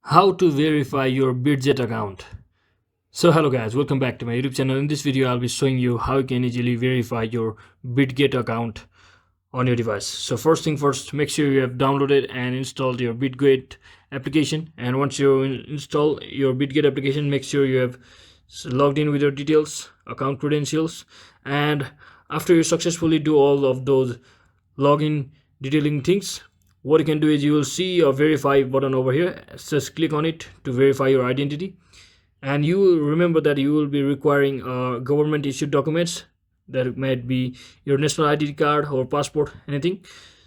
How to verify your Bitget account. So hello guys, welcome back to my YouTube channel. In this video I'll be showing you how you can easily verify your Bitget account on your device. So first thing first, make sure you have downloaded and installed your Bitget application, and once you install your Bitget application, make sure you have logged in with your details, account credentials, and after you successfully do all of those login detailing things, what you can do is you will see a verify button over here. Just click on it to verify your identity, and you will remember that you will be requiring government issued documents, that might be your national ID card or passport, anything.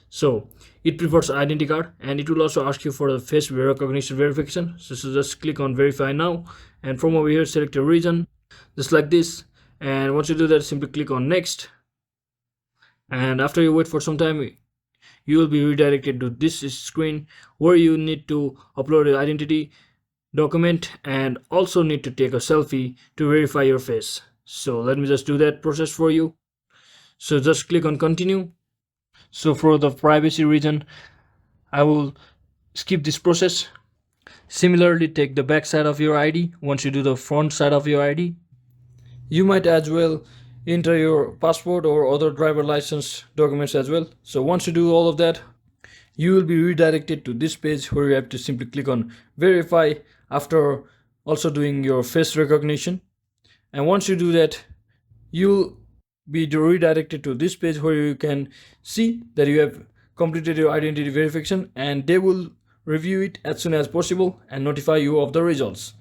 So it prefers identity card, and it will also ask you for the face recognition verification. So just click on verify now, and from over here select your region, just like this. And once you do that, simply click on next, and after you wait for some time, you will be redirected to this screen where you need to upload your identity document and also need to take a selfie to verify your face. So let me just do that process for you. So just click on continue. So for the privacy reason, I will skip this process. Similarly, take the back side of your ID. Once you do the front side of your ID, you might as well enter your passport or other driver license documents as well. So once you do all of that, you will be redirected to this page where you have to simply click on verify after also doing your face recognition. And once you do that, you'll be redirected to this page where you can see that you have completed your identity verification, and they will review it as soon as possible and notify you of the results.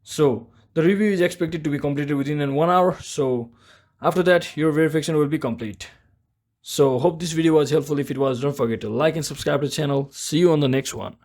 So the review is expected to be completed within 1 hour. So after that, your verification will be complete. So hope this video was helpful. If it was, don't forget to like and subscribe to the channel. See you on the next one.